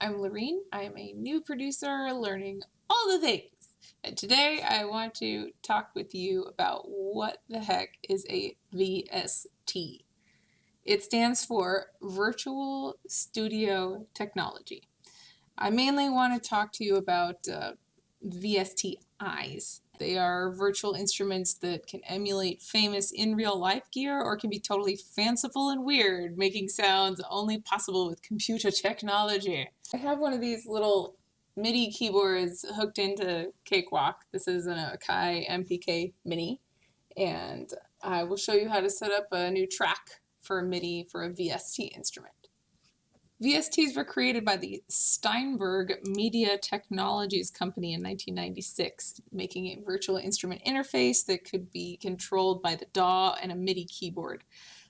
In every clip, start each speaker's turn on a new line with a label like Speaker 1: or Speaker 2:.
Speaker 1: I'm Lorene. I'm a new producer learning all the things. And today I want to talk with you about what the heck is a VST. It stands for Virtual Studio Technology. I mainly want to talk to you about VSTis. They are virtual instruments that can emulate famous in real life gear or can be totally fanciful and weird, making sounds only possible with computer technology. I have one of these little MIDI keyboards hooked into Cakewalk. This is an Akai MPK Mini, and I will show you how to set up a new track for MIDI for a VST instrument. VSTs were created by the Steinberg Media Technologies Company in 1996, making a virtual instrument interface that could be controlled by the DAW and a MIDI keyboard.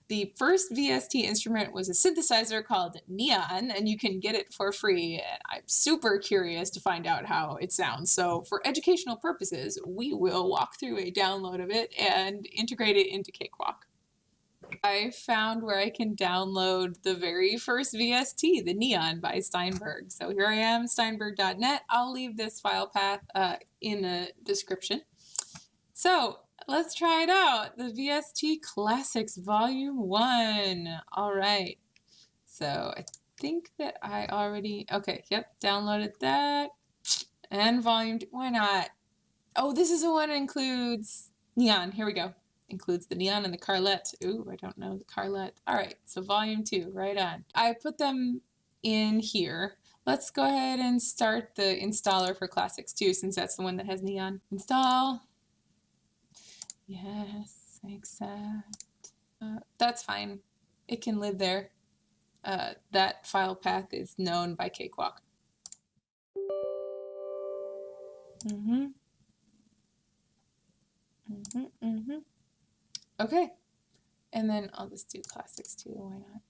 Speaker 1: The first VST instrument was a synthesizer called Neon, and you can get it for free. I'm super curious to find out how it sounds, so for educational purposes, we will walk through a download of it and integrate it into Cakewalk. I found where I can download the very first VST, the Neon by Steinberg. So here I am, steinberg.net. I'll leave this file path in the description. So let's try it out. The VST Classics Volume 1. All right. So I think that I already, okay, yep, downloaded that. And Volume 2, why not? Oh, this is the one that includes Neon. Here we go. Includes the Neon and the Carlette. Ooh, I don't know the Carlette. All right, so Volume 2, right on. I put them in here. Let's go ahead and start the installer for Classics 2, since that's the one that has Neon. Install. Yes, accept. That's fine. It can live there. That file path is known by Cakewalk. Okay, and then I'll just do Classics too, why not?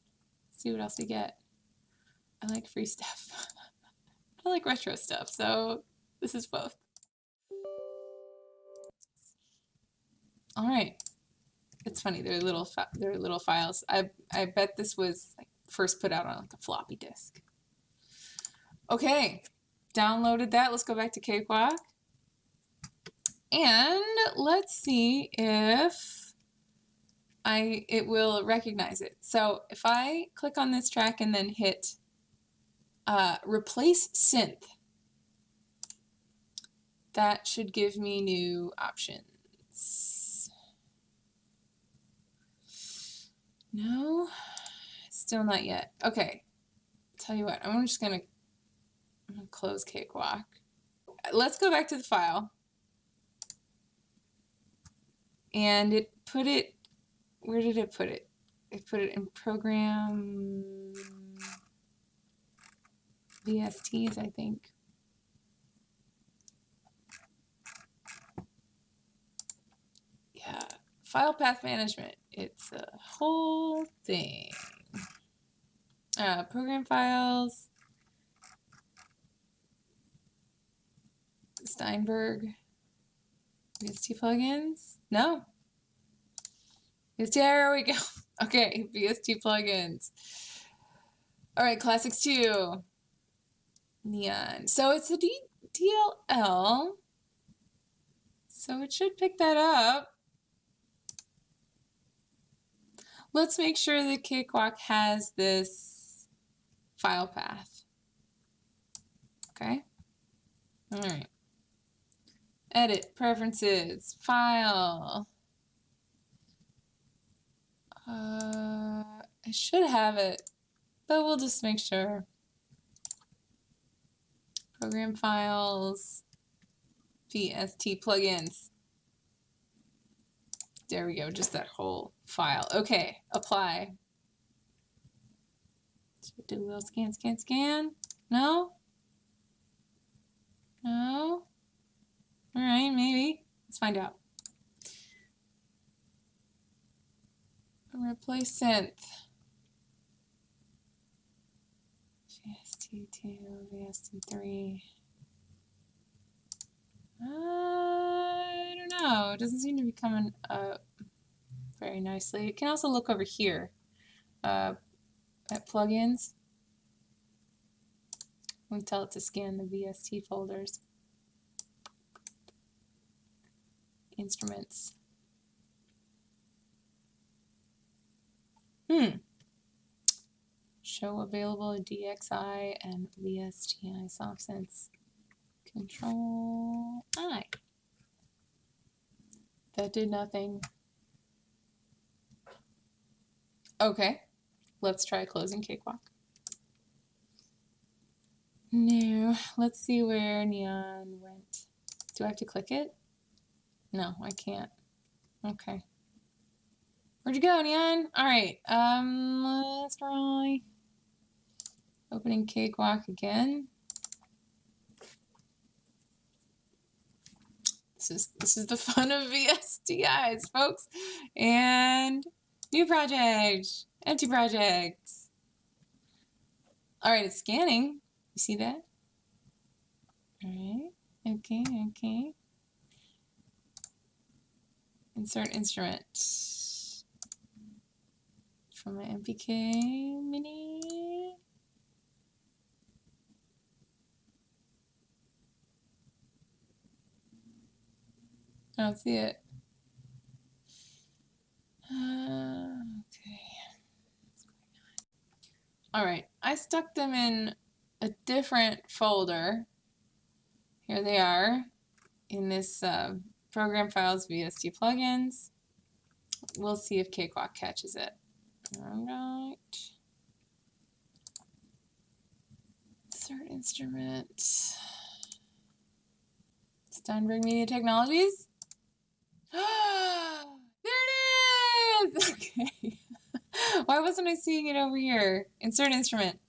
Speaker 1: See what else we get. I like free stuff. I like retro stuff, so this is both. All right, it's funny, they're little files. I bet this was like first put out on like a floppy disk. Okay, downloaded that. Let's go back to Cakewalk. And let's see if it will recognize it. So if I click on this track and then hit replace synth, that should give me new options. No, still not yet. Okay, tell you what, I'm gonna close Cakewalk. Let's go back to the file. And it put it, where did it put it? It put it in program VSTs, I think. Yeah, file path management. It's a whole thing. Program files. Steinberg. VST plugins? No. There we go. Okay, VST plugins. All right, Classics 2. Neon. So it's a DLL. So it should pick that up. Let's make sure that Cakewalk has this file path. Okay. All right. Edit, preferences, file. I should have it, but we'll just make sure. Program files, VST plugins. There we go, just that whole file. Okay, apply. Should we do a little scan, scan, scan? No? No? All right, maybe. Let's find out. Replace synth. VST2, VST3. I don't know. It doesn't seem to be coming up very nicely. You can also look over here at plugins. We tell it to scan the VST folders. Instruments. Show available DXi and VSTi soft-synths. Control-I. That did nothing. Okay, let's try closing Cakewalk. No, let's see where Neon went. Do I have to click it? No, I can't. Okay. Where'd you go, Neon? All right, let's try opening Cakewalk again. This is the fun of VSTis, folks. And new project, empty project. All right, it's scanning. You see that? All right. Okay, okay. Insert instrument from my MPK MIDI. I don't see it. Okay. All right, I stuck them in a different folder. Here they are in this program files VST plugins. We'll see if Cakewalk catches it. All right. Insert instrument. Steinberg Media Technologies. There it is! Okay. Why wasn't I seeing it over here? Insert instrument.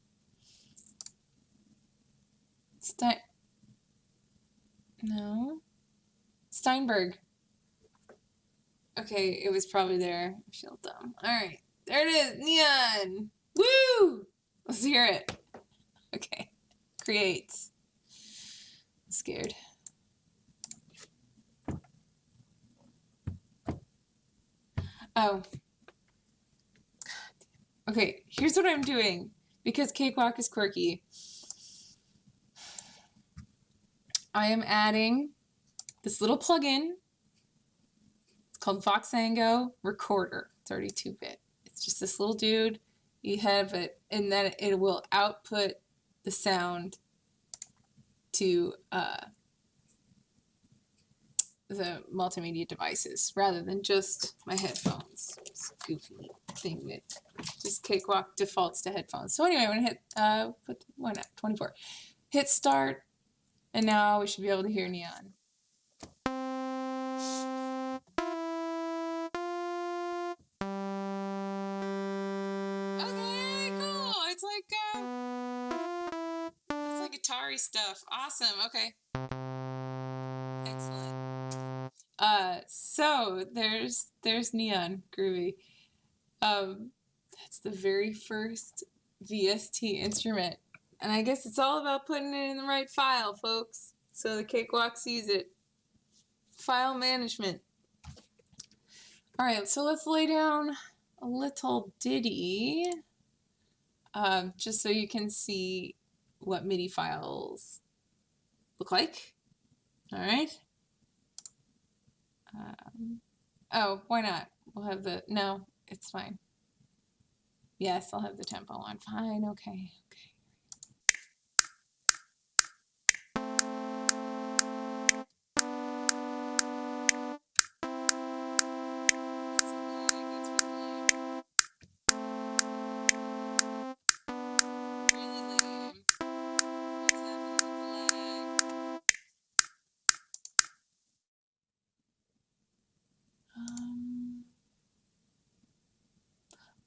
Speaker 1: No. Steinberg. Okay, it was probably there. I feel dumb. Alright. There it is. Neon. Woo! Let's hear it. Okay. Create. I'm scared. Oh. Okay, here's what I'm doing. Because Cakewalk is quirky. I am adding this little plugin. It's called Voxango Recorder, 32-bit. It's just this little dude. You have it, and then it will output the sound to the multimedia devices rather than just my headphones. It's a goofy thing that just Cakewalk defaults to headphones. So anyway, I'm gonna hit why not 24. Hit start, and now we should be able to hear Neon. Okay, cool. It's like Atari stuff. Awesome. Okay. Excellent. So there's Neon, groovy. That's the very first VST instrument, and I guess it's all about putting it in the right file, folks, so the Cakewalk sees it. File management. All right, so let's lay down a little ditty, just so you can see what MIDI files look like. All right. Oh, why not? We'll have the, no, it's fine. Yes, I'll have the tempo on. Fine, okay, okay.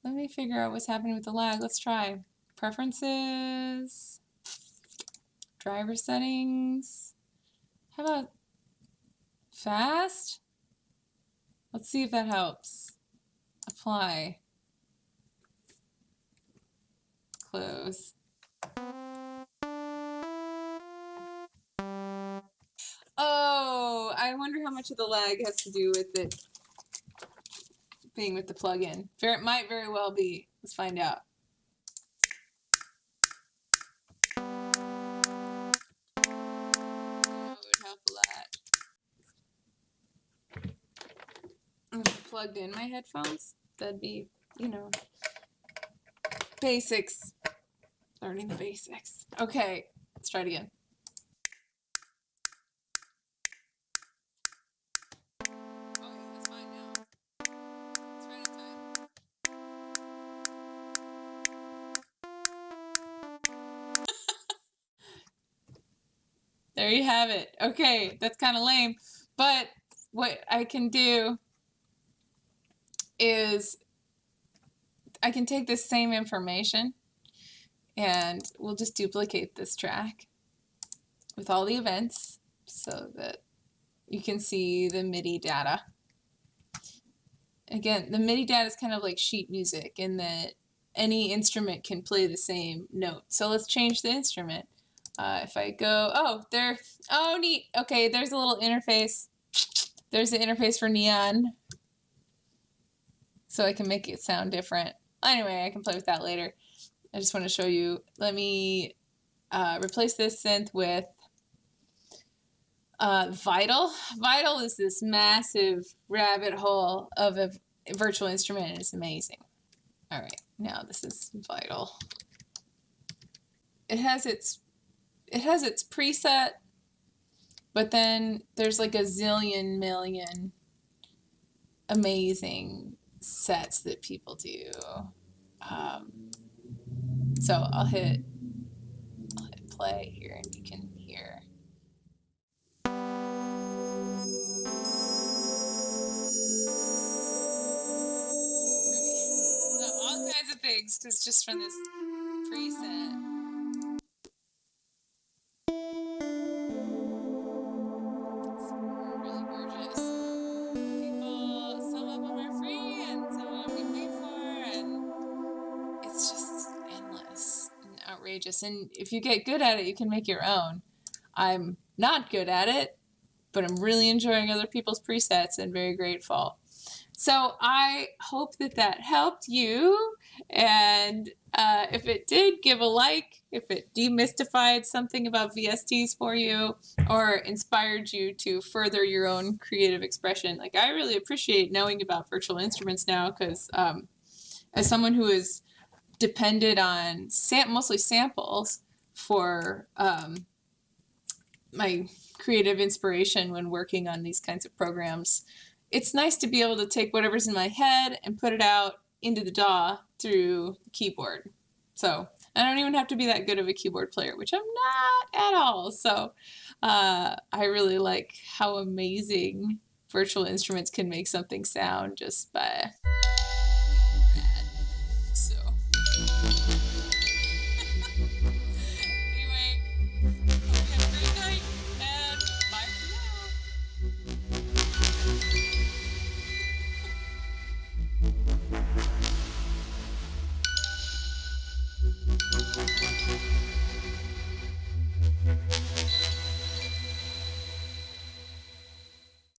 Speaker 1: Let me figure out what's happening with the lag. Let's try. Preferences. Driver settings. How about fast? Let's see if that helps. Apply. Close. Oh, I wonder how much of the lag has to do with it being with the plugin. It might very well be. Let's find out. plugged in my headphones. That'd be, you know, basics. Learning the basics. Okay, let's try it again. Okay, that's fine now. It's right on time. There you have it. Okay, that's kind of lame. But what I can do is I can take this same information and we'll just duplicate this track with all the events so that you can see the MIDI data. Again, the MIDI data is kind of like sheet music in that any instrument can play the same note. So let's change the instrument. If I go, oh neat. Okay, there's a little interface. There's the interface for Neon. So I can make it sound different. Anyway, I can play with that later. I just want to show you. Let me replace this synth with Vital. Vital is this massive rabbit hole of a virtual instrument, and it's amazing. All right, now this is Vital. It has its preset, but then there's like a zillion million amazing sets that people do. So I'll hit play here and you can hear. So all kinds of things, because just from this preset. It's really gorgeous. People, some of them are free and some of them we pay for, and it's just endless and outrageous. And if you get good at it, you can make your own. I'm not good at it, but I'm really enjoying other people's presets and very grateful. So I hope that that helped you, and if it did, give a like. If it demystified something about VSTs for you or inspired you to further your own creative expression. Like, I really appreciate knowing about virtual instruments now, because as someone who is depended on mostly samples for my creative inspiration when working on these kinds of programs, it's nice to be able to take whatever's in my head and put it out into the DAW through the keyboard. So I don't even have to be that good of a keyboard player, which I'm not at all. So I really like how amazing virtual instruments can make something sound just by